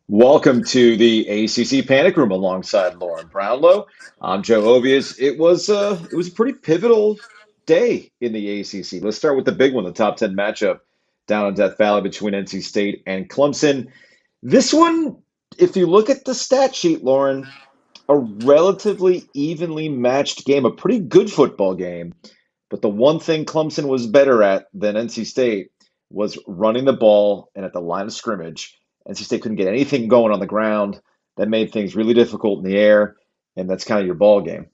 Welcome to the ACC Panic Room alongside Lauren Brownlow. I'm Joe Ovies. It was a pretty pivotal day in the ACC. Let's start with the big one, the top 10 matchup down in Death Valley between NC State and Clemson. This one, if you look at the stat sheet, Lauren, a relatively evenly matched game, a pretty good football game. But the one thing Clemson was better at than NC State was running the ball and at the line of scrimmage. NC State couldn't get anything going on the ground. That made things really difficult in the air, and that's kind of your ball game.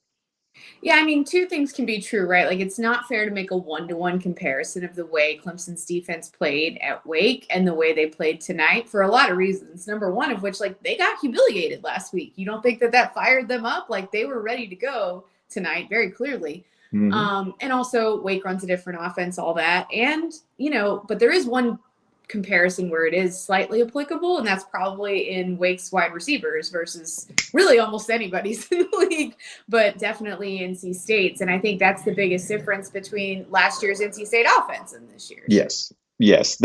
Yeah, I mean, two things can be true, right? Like, it's not fair to make a one-to-one comparison of the way Clemson's defense played at Wake and the way they played tonight for a lot of reasons. Number one of which, like, they got humiliated last week. You don't think that fired them up? Like, they were ready to go tonight, very clearly. Hmm. And also, Wake runs a different offense, all that. And, but there is one comparison where it is slightly applicable, and that's probably in Wake's wide receivers versus really almost anybody's in the league, but definitely NC State's. And I think that's the biggest difference between last year's NC State offense and this year's. Yes, yes.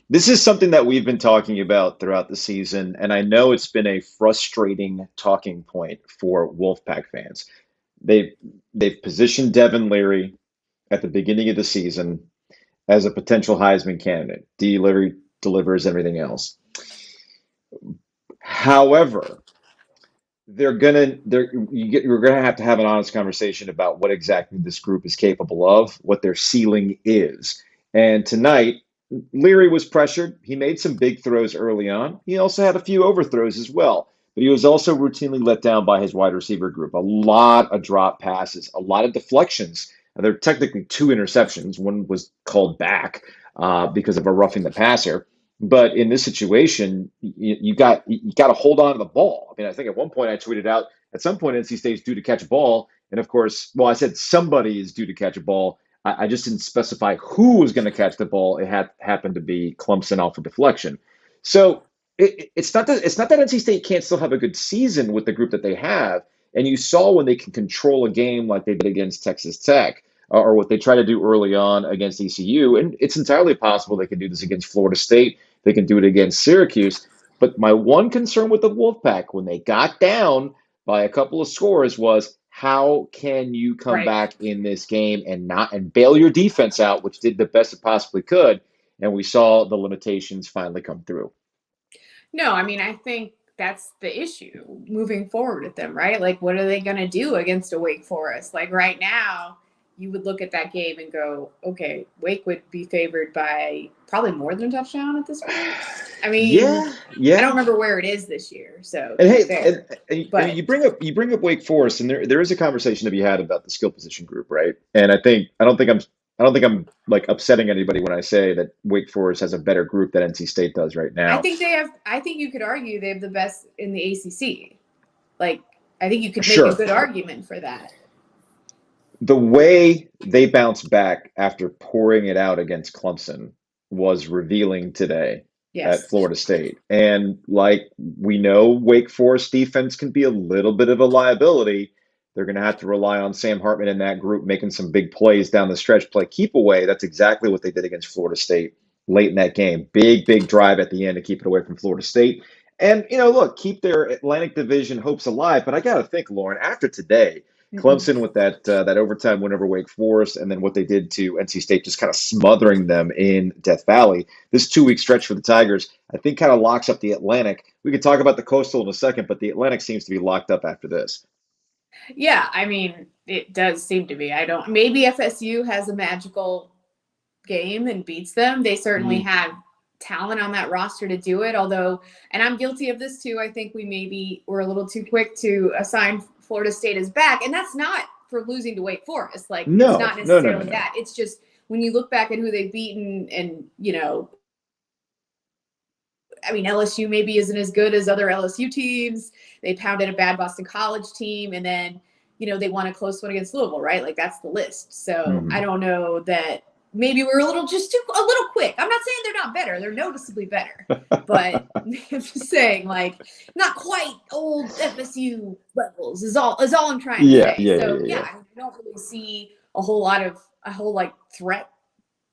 This is something that we've been talking about throughout the season, and I know it's been a frustrating talking point for Wolfpack fans. They've they've positioned Devin Leary at the beginning of the season as a potential Heisman candidate. Delivers everything else. However, you're gonna have to have an honest conversation about what exactly this group is capable of, what their ceiling is. And tonight, Leary was pressured. He made some big throws early on. He also had a few overthrows as well. But he was also routinely let down by his wide receiver group. A lot of drop passes, a lot of deflections. There are technically two interceptions. One was called back because of a roughing the passer. But in this situation, you got to hold on to the ball. I mean, I think at one point I tweeted out, at some point NC State's due to catch a ball, and of course, well, I said somebody is due to catch a ball. I just didn't specify who was going to catch the ball. It had happened to be Clemson off a deflection. So it's not that NC State can't still have a good season with the group that they have. And you saw when they can control a game like they did against Texas Tech, or what they try to do early on against ECU, and it's entirely possible they can do this against Florida State. They can do it against Syracuse. But my one concern with the Wolfpack when they got down by a couple of scores was how can you come Right. back in this game and bail your defense out, which did the best it possibly could, and we saw the limitations finally come through. No, I mean, I think that's the issue moving forward with them, right? Like, what are they going to do against a Wake Forest? Like, right now, you would look at that game and go, okay, Wake would be favored by probably more than a touchdown at this point. I mean, Yeah, I don't yeah. remember where it is this year, so And to be hey, fair. and But you bring up Wake Forest, and there is a conversation to be had about the skill position group, right? And I don't think I'm like upsetting anybody when I say that Wake Forest has a better group than NC State does right now. I think you could argue they have the best in the ACC. Like, I think you could make a Sure, good argument for that. the way they bounced back after pouring it out against Clemson was revealing today at Yes. Florida State. And like we know, Wake Forest defense can be a little bit of a liability. They're going to have to rely on Sam Hartman and that group making some big plays down the stretch, play keep away. That's exactly what they did against Florida State late in that game. Big drive at the end to keep it away from Florida State. And, look, keep their Atlantic Division hopes alive. But I got to think, Lauren, after today, Mhm. Clemson with that overtime win over Wake Forest, and then what they did to NC State, just kind of smothering them in Death Valley. This 2 week stretch for the Tigers, I think, kind of locks up the Atlantic. We could talk about the Coastal in a second, but the Atlantic seems to be locked up after this. Yeah, I mean, it does seem to be. I don't. Maybe FSU has a magical game and beats them. They certainly Mm, have talent on that roster to do it. Although, and I'm guilty of this too. I think we maybe were a little too quick to assign Florida State as back, and that's not for losing to Wake Forest. Like, it's no, not no, no, no, necessarily no. that. It's just when you look back at who they've beaten, and I mean, LSU maybe isn't as good as other LSU teams. They pounded a bad Boston College team, and then they won a close one against Louisville, right? Like, that's the list. So I Mhm. don't know that maybe we're a little quick. I'm not saying they're not better; they're noticeably better, but I'm just saying, like, not quite old FSU levels is all I'm trying to Yeah, say. yeah, yeah, So yeah, yeah, yeah. I don't really see a whole like threat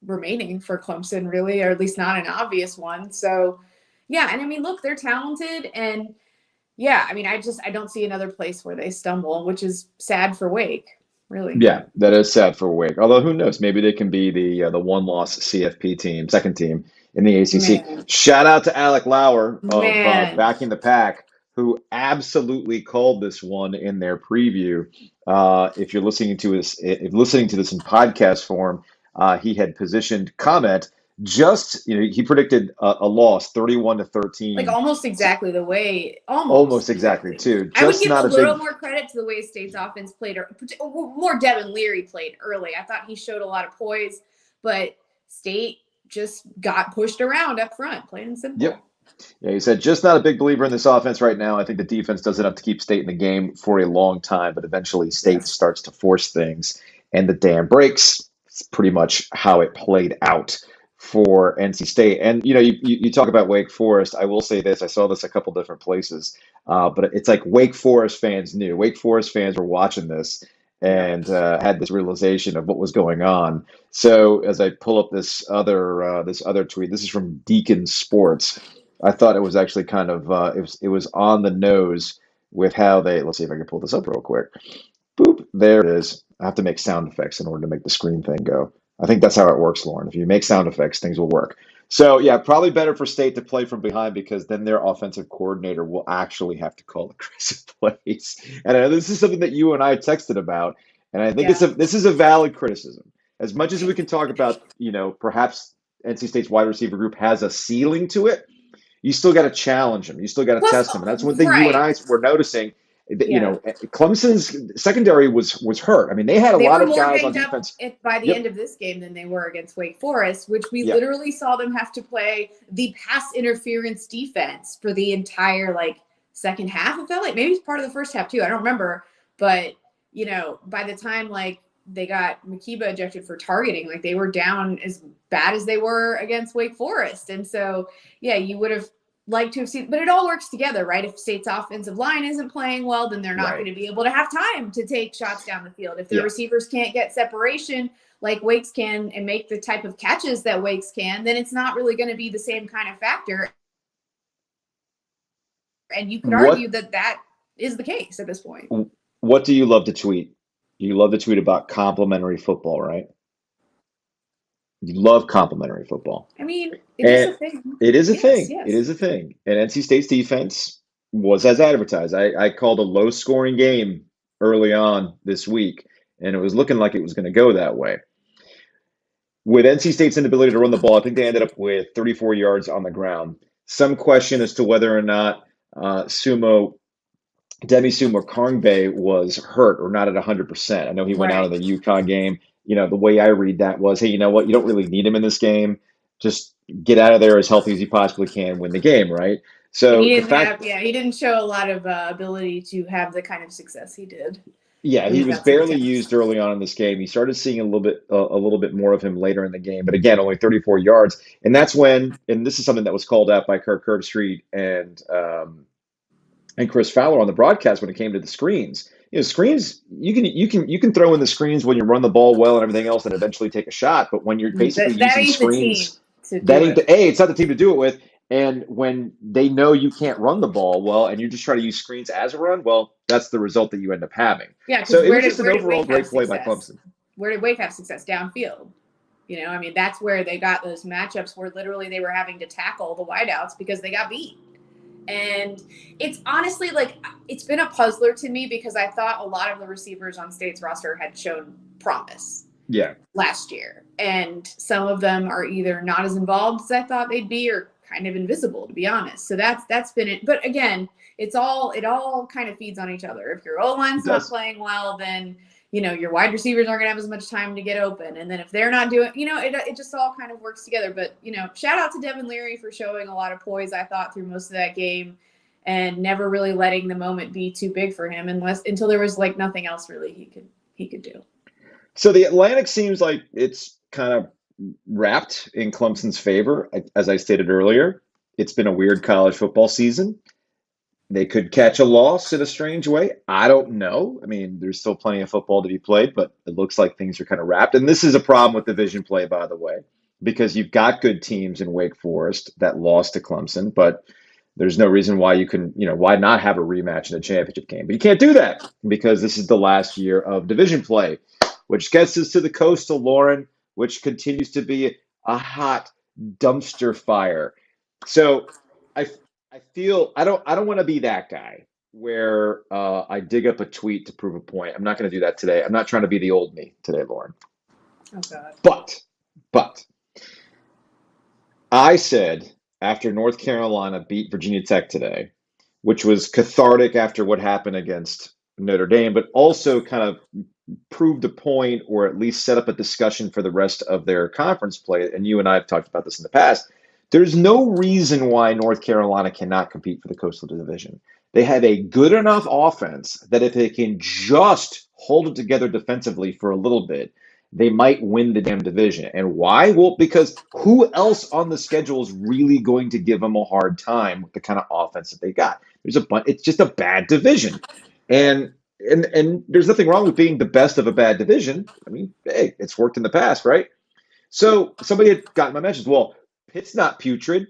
remaining for Clemson, really, or at least not an obvious one. So Yeah, and I mean, look, they're talented, and yeah, I mean, I don't see another place where they stumble, which is sad for Wake, really. Yeah, that is sad for Wake. Although who knows? Maybe they can be the one-loss CFP team, second team in the ACC. Man, Shout out to Alec Lauer of man, Backing the Pack, who absolutely called this one in their preview. If you're listening to this, if listening to this in podcast form, he had positioned comment just he predicted a loss, 31-13. like almost exactly the way, Almost almost exactly exactly. too. I would Just give a not a little big. more credit to the way State's offense played, or more Devin Leary played early. I thought he showed a lot of poise, but State just got pushed around up front, plain and Yep. simple. Yeah, he said, just not a big believer in this offense right now. I think the defense does enough to keep State in the game for a long time, but eventually State Yes. starts to force things and the dam breaks. It's pretty much how it played out for NC State. And, you talk about Wake Forest. I will say this. I saw this a couple different places, but it's like Wake Forest fans knew. Wake Forest fans were watching this Yeah. and had this realization of what was going on. So as I pull up this other tweet, this is from Deacon Sports. I thought it was actually kind of it was on the nose with how they. Let's see if I can pull this up real quick. Boop, there it is. I have to make sound effects in order to make the screen thing go. I think that's how it works, Lauren. If you make sound effects, things will work. So yeah, probably better for State to play from behind because then their offensive coordinator will actually have to call aggressive plays. And I know this is something that you and I texted about, and I think Yeah. this is a valid criticism. As much as we can talk about, perhaps NC State's wide receiver group has a ceiling to it, you still got to challenge them. You still got to Plus, test them. And that's one thing you and right. I were noticing. Yeah. Clemson's secondary was hurt. I mean, they had a They lot were of more guys on banged up defense. by the end Yep. of this game than they were against Wake Forest, which we Yep. literally saw them have to play the pass interference defense for the entire second half. It felt like maybe it's part of the first half too. I don't remember, but by the time they got Makiba ejected for targeting, they were down as bad as they were against Wake Forest, and so yeah, you would have like to have seen, but it all works together, right? If State's offensive line isn't playing well, then they're not Right. going to be able to have time to take shots down the field. If their Yeah. receivers can't get separation like Wake's can and make the type of catches that Wake's can, then it's not really going to be the same kind of factor. And you could argue What that is the case at this point. what do you love to tweet? You love to tweet about complimentary football, right? You love complimentary football. I mean, it is a And thing. it is a Yes, thing. It yes. is a thing. And NC State's defense was as advertised. I called a low scoring game early on this week, and it was looking like it was going to go that way. With NC State's inability to run the ball, I think they ended up with 34 yards on the ground. Some question as to whether or not Demi Sumo Kongbe was hurt or not at 100%. I know he went out in Right. the UConn game. The way I read that was, hey, you know what? You don't really need him in this game. Just get out of there as healthy as you possibly can, win the game, right? And he So the didn't fact, have, he didn't show a lot of ability to have the kind of success he did yeah, when he he was got some barely attempts. used early on in this game. He started seeing a little bit more of him later in the game, but again, only 34 yards. And that's when, and this is something that was called out by Kirk Herbstreit and Chris Fowler on the broadcast when it came to the screens. Screens you can throw in the screens when you run the ball well and everything else, and eventually take a shot. But when you're basically That using ain't the team screens, to that do ain't it. it's not the team to do it with. And when they know you can't run the ball well, and you just try to use screens as a run, well, that's the result that you end up having. Yeah, So because it where was did just an where did overall Wake have great play by success? Clemson. Where did Wake have success? Downfield. I mean, that's where they got those matchups where literally they were having to tackle the wideouts because they got beat. And it's honestly it's been a puzzler to me because I thought a lot of the receivers on State's roster had shown promise Yeah. last year. And some of them are either not as involved as I thought they'd be or kind of invisible, to be honest. So that's been it. But again, it all kind of feeds on each other. If your O-line's It not does. playing well, then your wide receivers aren't gonna have as much time to get open. And then if they're not doing, it just all kind of works together. But shout out to Devin Leary for showing a lot of poise, I thought, through most of that game and never really letting the moment be too big for him until there was nothing else really he could do. So the Atlantic seems like it's kind of wrapped in Clemson's favor, as I stated earlier. It's been a weird college football season. They could catch a loss in a strange way. I don't know. I mean, there's still plenty of football to be played, but it looks like things are kind of wrapped. And this is a problem with division play, by the way. because you've got good teams in Wake Forest that lost to Clemson, but there's no reason why why not have a rematch in a championship game? But you can't do that because this is the last year of division play, which gets us to the Coastal, Lauren, which continues to be a hot dumpster fire. So I feel I don't want to be that guy where I dig up a tweet to prove a point. I'm not going to do that today. I'm not trying to be the old me today, Lauren. Oh God. But I said after North Carolina beat Virginia Tech today, which was cathartic after what happened against Notre Dame, but also kind of proved a point or at least set up a discussion for the rest of their conference play. And you and I have talked about this in the past. There's no reason why North Carolina cannot compete for the Coastal Division. They have a good enough offense that if they can just hold it together defensively for a little bit, they might win the damn division. And why? Well, because who else on the schedule is really going to give them a hard time with the kind of offense that they got? It's just a bad division. And there's nothing wrong with being the best of a bad division. I mean, hey, it's worked in the past, right? So somebody had gotten my message. Well, Pitt's not putrid.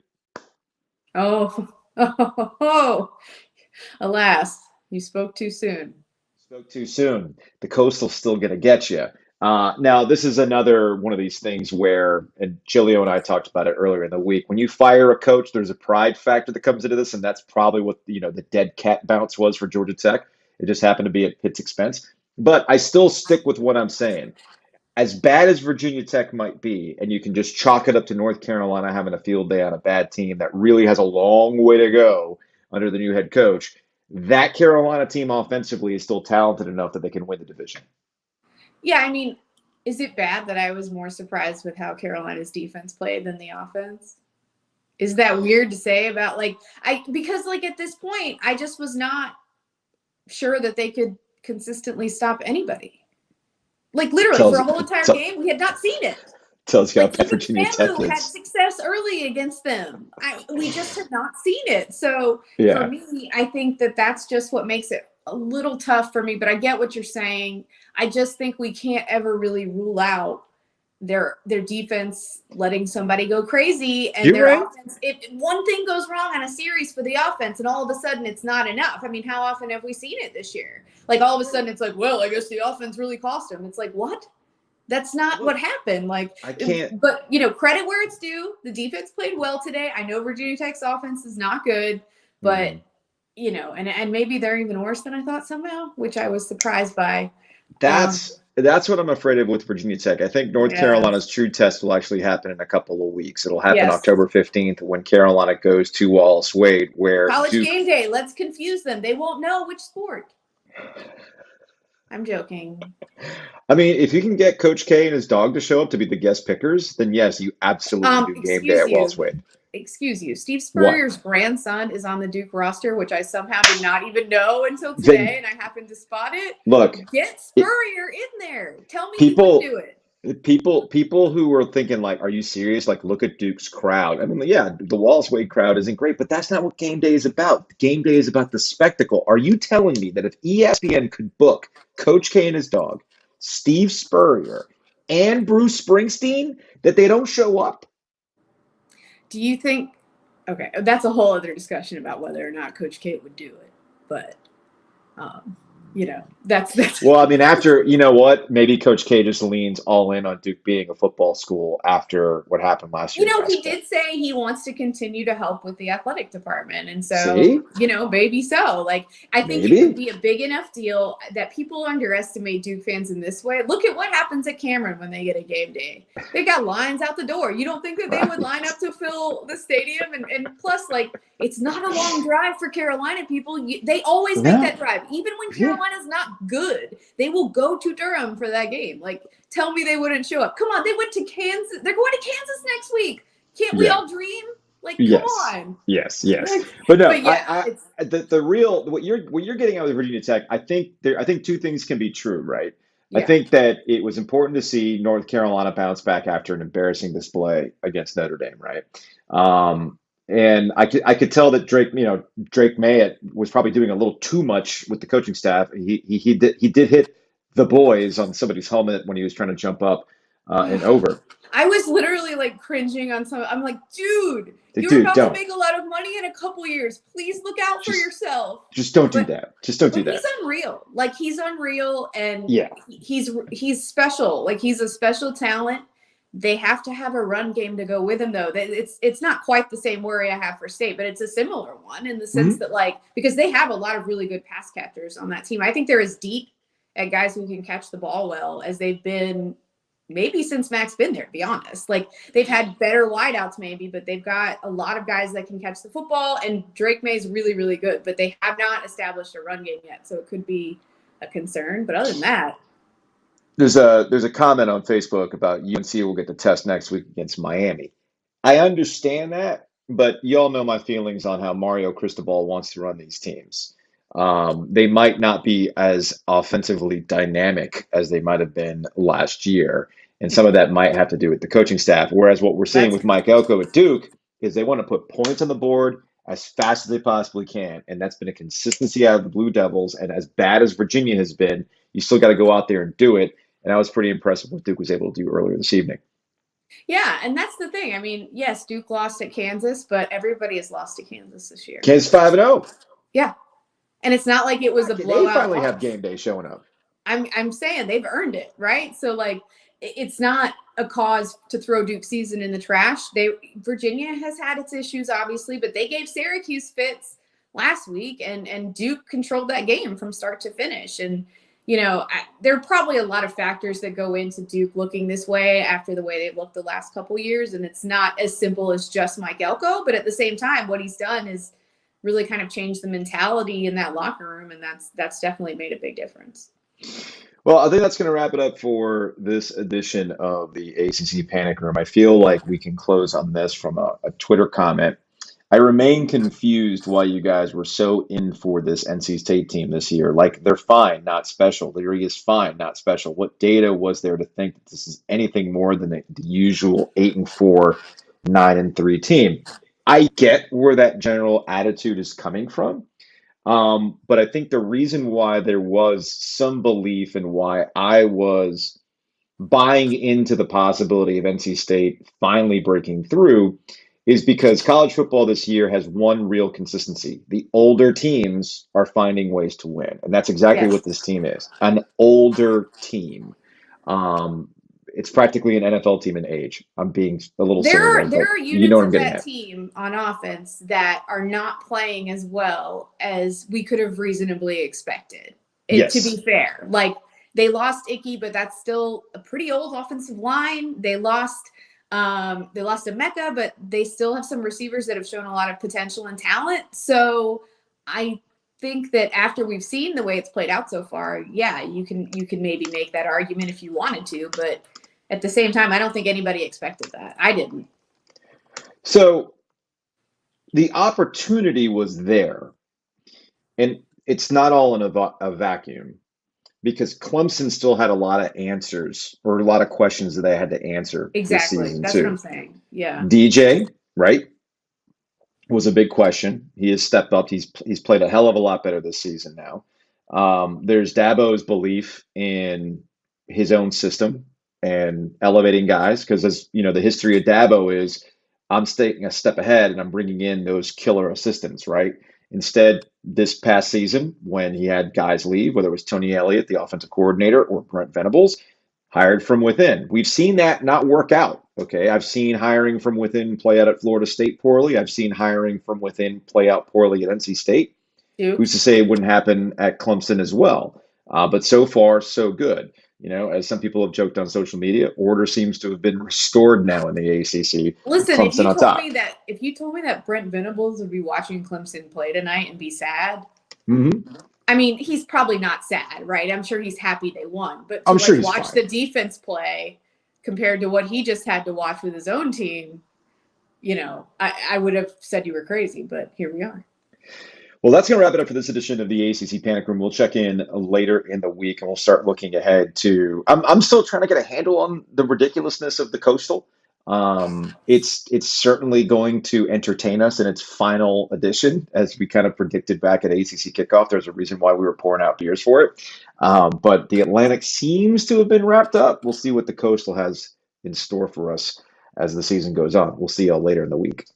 Oh, alas, you spoke too soon. Spoke too soon. The Coastal's still going to get you. Now, this is another one of these things where, and Gilio and I talked about it earlier in the week, when you fire a coach, there's a pride factor that comes into this, and that's probably what the dead cat bounce was for Georgia Tech. It just happened to be at Pitt's expense. But I still stick with what I'm saying. As bad as Virginia Tech might be, and you can just chalk it up to North Carolina having a field day on a bad team that really has a long way to go under the new head coach, that Carolina team offensively is still talented enough that they can win the division. Yeah, I mean, is it bad that I was more surprised with how Carolina's defense played than the offense? Is that weird to say about because at this point, I just was not sure that they could consistently stop anybody. Literally for a whole entire game, we had not seen it. Tells you how bad Virginia Tech is. Had success early against them. We just had not seen it. So for me, I think that's just what makes it a little tough for me. But I get what you're saying. I just think we can't ever really rule out their defense letting somebody go crazy and their offense. If one thing goes wrong on a series for the offense and all of a sudden it's not enough. I mean, how often have we seen it this year? All of a sudden it's well, I guess the offense really cost them. It's what? That's not what happened. I can't. But, credit where it's due. The defense played well today. I know Virginia Tech's offense is not good, but, and maybe they're even worse than I thought somehow, which I was surprised by. That's what I'm afraid of with Virginia Tech. I think North Carolina's true test will actually happen in a couple of weeks. It'll happen October 15th when Carolina goes to Wallace Wade, where College game day. Let's confuse them. They won't know which sport. I'm joking. I mean, if you can get Coach K and his dog to show up to be the guest pickers, then yes, you absolutely do game day at Wallace Wade. Excuse you. Steve Spurrier's grandson is on the Duke roster, which I somehow did not even know until today, and I happened to spot it. Look, get Spurrier in there. Tell me you can do it. People who were thinking are you serious? Look at Duke's crowd. I mean, the Wallace Wade crowd isn't great, but that's not what game day is about. Game day is about the spectacle. Are you telling me that if ESPN could book Coach K and his dog, Steve Spurrier, and Bruce Springsteen, that they don't show up? Do you think – okay, that's a whole other discussion about whether or not Coach K would do it. But, that's – Well, I mean, after – you know what? Maybe Coach K just leans all in on Duke being a football school after what happened last year. He did say he wants to continue to help with the athletic department. And so, maybe so. I think it would be a big enough deal that people underestimate Duke fans in this way. Look at what happens at Cameron when they get a game day. They got lines out the door. You don't think that they would line up to fill the stadium? And plus, it's not a long drive for Carolina people. They always make that drive. Even when Carolina's not good, they will go to Durham for that game. Tell me they wouldn't show up. Come on, they went to Kansas. They're going to Kansas next week. Can't we all dream? Come on. Yes. But no, the real what you're getting out of Virginia Tech, I think two things can be true, right? Yeah. I think that it was important to see North Carolina bounce back after an embarrassing display against Notre Dame, right? And I could tell that Drake May was probably doing a little too much with the coaching staff. He did hit the boys on somebody's helmet when he was trying to jump up and over. I was literally like cringing on some. I'm like, dude, you're Dude, about don't. to make a lot of money in a couple years. Please look out for yourself. Just don't do that. Just don't do that. He's unreal. Like, he's unreal, and Yeah. he's special. Like, he's a special talent. They have to have a run game to go with him, though. It's not quite the same worry I have for State, but it's a similar one in the sense that, like, because they have a lot of really good pass catchers on that team. I think they're as deep at guys who can catch the ball well as they've been maybe since Mac's been there, to be honest. Like, they've had better wideouts maybe, but they've got a lot of guys that can catch the football, and Drake May's really, really good, but they have not established a run game yet, so it could be a concern. But other than that, there's a comment on Facebook about UNC will get the test next week against Miami. I understand that, but y'all know my feelings on how Mario Cristobal wants to run these teams. They might not be as offensively dynamic as they might have been last year, and some of that might have to do with the coaching staff. Whereas what we're seeing with Mike Elko at Duke is they want to put points on the board as fast as they possibly can, and that's been a consistency out of the Blue Devils. And as bad as Virginia has been, you still got to go out there and do it. And I was pretty impressed with what Duke was able to do earlier this evening. Yeah, and that's the thing. I mean, yes, Duke lost at Kansas, but everybody has lost to Kansas this year. Kansas 5-0. Yeah, and it's not like it was a blowout. They finally have game day showing up. I'm saying they've earned it, right? So, like, it's not a cause to throw Duke season in the trash. Virginia has had its issues, obviously, but they gave Syracuse fits last week, and Duke controlled that game from start to finish. And there are probably a lot of factors that go into Duke looking this way after the way they've looked the last couple of years. And it's not as simple as just Mike Elko, but at the same time, what he's done is really kind of changed the mentality in that locker room. And that's definitely made a big difference. Well, I think that's going to wrap it up for this edition of the ACC Panic Room. I feel like we can close on this from a Twitter comment. I remain confused why you guys were so in for this NC State team this year. Like, they're fine, not special. Leary is fine, not special. What data was there to think that this is anything more than the usual 8-4, 9-3 team? I get where that general attitude is coming from. But I think the reason why there was some belief and why I was buying into the possibility of NC State finally breaking through is because college football this year has one real consistency. The older teams are finding ways to win. And that's exactly what this team is, an older team. It's practically an NFL team in age. I'm being a little silly. There are units of that team on offense that are not playing as well as we could have reasonably expected. To be fair, like, they lost Icky, but that's still a pretty old offensive line. They lost Emeka, but they still have some receivers that have shown a lot of potential and talent. So I think that after we've seen the way it's played out so far, yeah, you can maybe make that argument if you wanted to, but at the same time, I don't think anybody expected that. I didn't. So the opportunity was there, and it's not all in a vacuum, because Clemson still had a lot of answers or a lot of questions that they had to answer. Exactly. This season That's too. what I'm saying. Yeah. DJ, right, was a big question. He has stepped up. He's played a hell of a lot better this season now. There's Dabo's belief in his own system and elevating guys, because, as you know, the history of Dabo is, I'm taking a step ahead and I'm bringing in those killer assistants, right? Instead, this past season, when he had guys leave, whether it was Tony Elliott, the offensive coordinator, or Brent Venables, hired from within. We've seen that not work out. Okay, I've seen hiring from within play out at Florida State poorly. I've seen hiring from within play out poorly at NC State. Who's to say it wouldn't happen at Clemson as well? But so far, so good. You know, as some people have joked on social media, order seems to have been restored now in the ACC. Listen, if you told me that Brent Venables would be watching Clemson play tonight and be sad, I mean, he's probably not sad, right? I'm sure he's happy they won. But to watch the defense play compared to what he just had to watch with his own team, you know, I would have said you were crazy, but here we are. Well, that's going to wrap it up for this edition of the ACC Panic Room. We'll check in later in the week, and we'll start looking ahead to. I'm still trying to get a handle on the ridiculousness of the Coastal. It's certainly going to entertain us in its final edition, as we kind of predicted back at ACC kickoff. There's a reason why we were pouring out beers for it. But the Atlantic seems to have been wrapped up. We'll see what the Coastal has in store for us as the season goes on. We'll see y'all later in the week.